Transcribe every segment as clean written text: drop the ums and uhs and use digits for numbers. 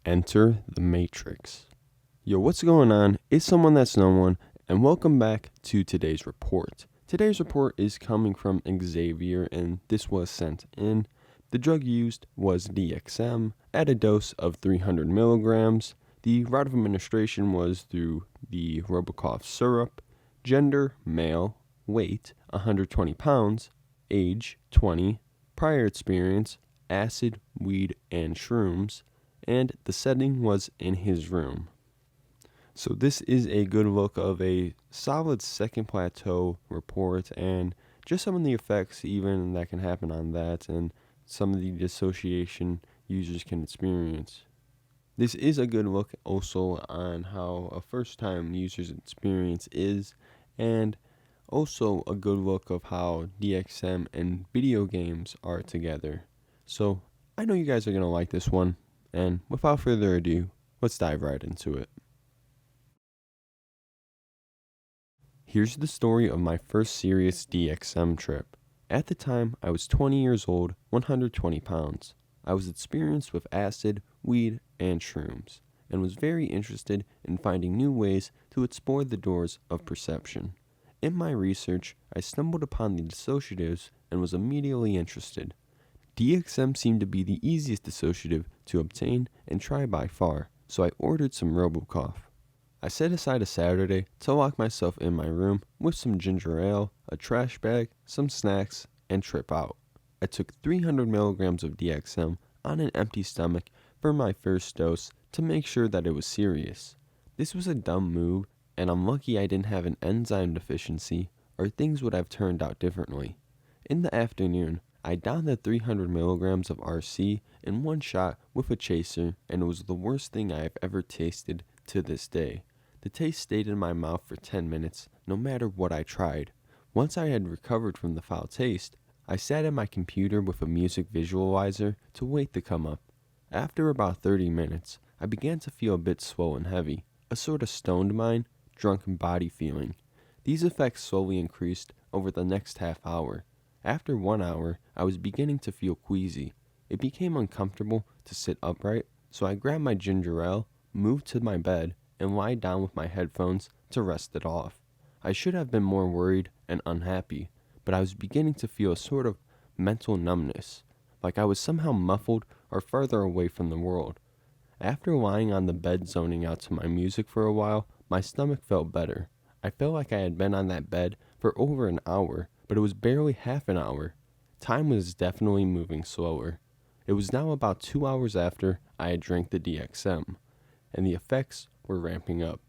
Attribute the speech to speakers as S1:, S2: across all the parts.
S1: Enter the Matrix. Yo, what's going on? It's someone that's no one, and welcome back to today's report. Today's report is coming from Xavier, and this was sent in. The drug used was DXM at a dose of 300 milligrams. The route of administration was through the Robicoff syrup. Gender, male. Weight, 120 pounds. Age, 20. Prior experience, acid, weed, and shrooms. And the setting was in his room. So this is a good look of a solid second plateau report and just some of the effects even that can happen on that and some of the dissociation users can experience. This is a good look also on how a first-time user's experience is, and also a good look of how DXM and video games are together. So I know you guys are going to like this one, and without further ado, let's dive right into it. Here's the story of my first serious DXM trip. At the time, I was 20 years old, 120 pounds. I was experienced with acid, weed, and shrooms, and was very interested in finding new ways to explore the doors of perception. In my research, I stumbled upon the dissociatives and was immediately interested. DXM seemed to be the easiest dissociative to obtain and try by far, so I ordered some Robicoff. I set aside a Saturday to lock myself in my room with some ginger ale, a trash bag, some snacks, and trip out. I took 300 milligrams of DXM on an empty stomach for my first dose to make sure that it was serious. This was a dumb move, and I'm lucky I didn't have an enzyme deficiency or things would have turned out differently. In the afternoon, I downed the 300 milligrams of RC in one shot with a chaser, and it was the worst thing I have ever tasted to this day. The taste stayed in my mouth for 10 minutes, no matter what I tried. Once I had recovered from the foul taste, I sat at my computer with a music visualizer to wait to come up. After about 30 minutes, I began to feel a bit slow and heavy, a sort of stoned mind, drunken body feeling. These effects slowly increased over the next half hour. After 1 hour, I was beginning to feel queasy. It became uncomfortable to sit upright, so I grabbed my ginger ale, moved to my bed, and lied down with my headphones to rest it off. I should have been more worried and unhappy, but I was beginning to feel a sort of mental numbness, like I was somehow muffled or farther away from the world. After lying on the bed zoning out to my music for a while, my stomach felt better. I felt like I had been on that bed for over an hour, but it was barely half an hour. Time was definitely moving slower. It was now about 2 hours after I had drank the DXM, and the effects were ramping up.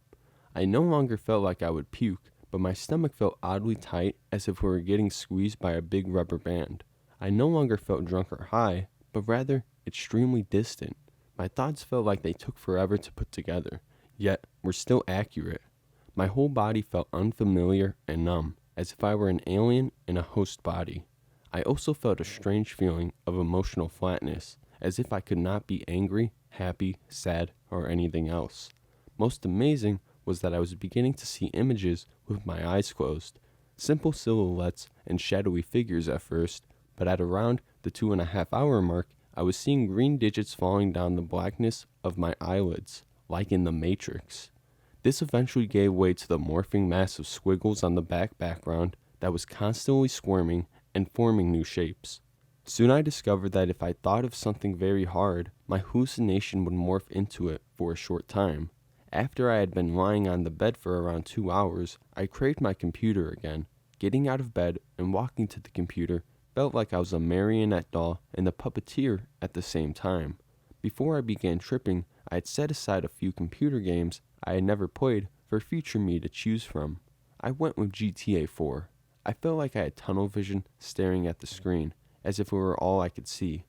S1: I no longer felt like I would puke, but my stomach felt oddly tight as if it were getting squeezed by a big rubber band. I no longer felt drunk or high, but rather extremely distant. My thoughts felt like they took forever to put together, yet were still accurate. My whole body felt unfamiliar and numb, as if I were an alien in a host body. I also felt a strange feeling of emotional flatness, as if I could not be angry, happy, sad, or anything else. Most amazing was that I was beginning to see images with my eyes closed, simple silhouettes and shadowy figures at first, but at around the 2.5 hour mark, I was seeing green digits falling down the blackness of my eyelids, like in the Matrix. This eventually gave way to the morphing mass of squiggles on the background that was constantly squirming and forming new shapes. Soon I discovered that if I thought of something very hard, my hallucination would morph into it for a short time. After I had been lying on the bed for around 2 hours, I craved my computer again. Getting out of bed and walking to the computer felt like I was a marionette doll and a puppeteer at the same time. Before I began tripping, I had set aside a few computer games I had never played for future me to choose from. I went with GTA 4. I felt like I had tunnel vision staring at the screen, as if it were all I could see.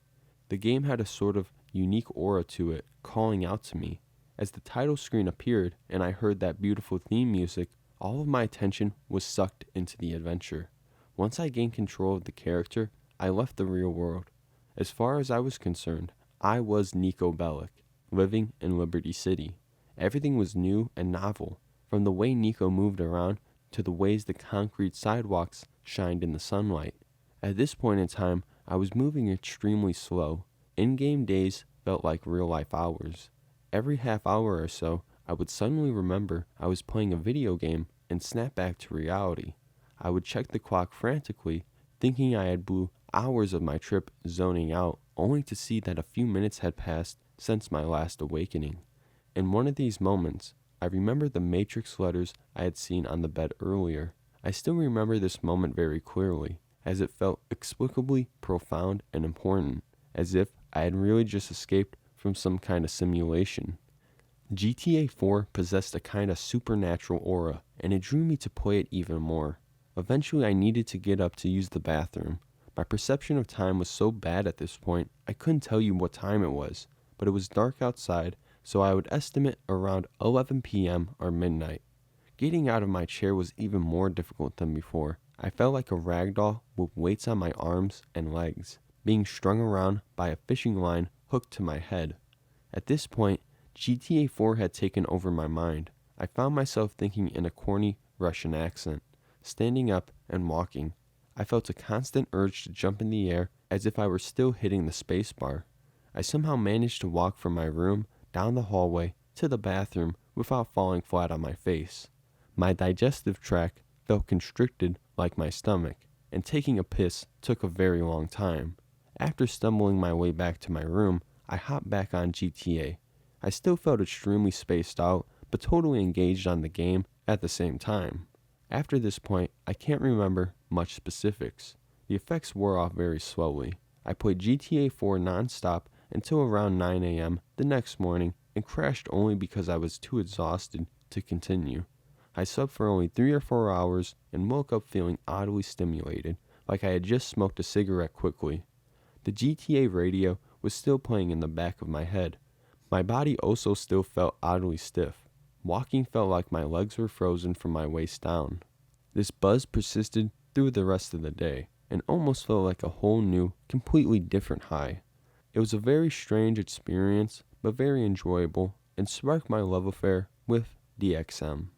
S1: The game had a sort of unique aura to it, calling out to me. As the title screen appeared and I heard that beautiful theme music, all of my attention was sucked into the adventure. Once I gained control of the character, I left the real world. As far as I was concerned, I was Niko Bellic, living in Liberty City. Everything was new and novel, from the way Niko moved around to the ways the concrete sidewalks shined in the sunlight. At this point in time, I was moving extremely slow. In-game days felt like real-life hours. Every half hour or so, I would suddenly remember I was playing a video game and snap back to reality. I would check the clock frantically, thinking I had blew hours of my trip zoning out, only to see that a few minutes had passed since my last awakening. In one of these moments, I remembered the Matrix letters I had seen on the bed earlier. I still remember this moment very clearly, as it felt explicably profound and important, as if I had really just escaped from some kind of simulation. GTA 4 possessed a kind of supernatural aura, and it drew me to play it even more. Eventually, I needed to get up to use the bathroom. My perception of time was so bad at this point, I couldn't tell you what time it was, but it was dark outside, so I would estimate around 11 p.m. or midnight. Getting out of my chair was even more difficult than before. I felt like a rag doll with weights on my arms and legs, being strung around by a fishing line hooked to my head. At this point, GTA 4 had taken over my mind. I found myself thinking in a corny Russian accent. Standing up and walking, I felt a constant urge to jump in the air as if I were still hitting the space bar. I somehow managed to walk from my room down the hallway to the bathroom without falling flat on my face. My digestive tract felt constricted like my stomach, and taking a piss took a very long time. After stumbling my way back to my room, I hopped back on GTA. I still felt extremely spaced out, but totally engaged on the game at the same time. After this point, I can't remember much specifics. The effects wore off very slowly. I played GTA 4 non-stop until around 9 a.m. the next morning and crashed only because I was too exhausted to continue. I slept for only 3 or 4 hours and woke up feeling oddly stimulated, like I had just smoked a cigarette quickly. The GTA radio was still playing in the back of my head. My body also still felt oddly stiff. Walking felt like my legs were frozen from my waist down. This buzz persisted through the rest of the day, and almost felt like a whole new, completely different high. It was a very strange experience, but very enjoyable, and sparked my love affair with DXM.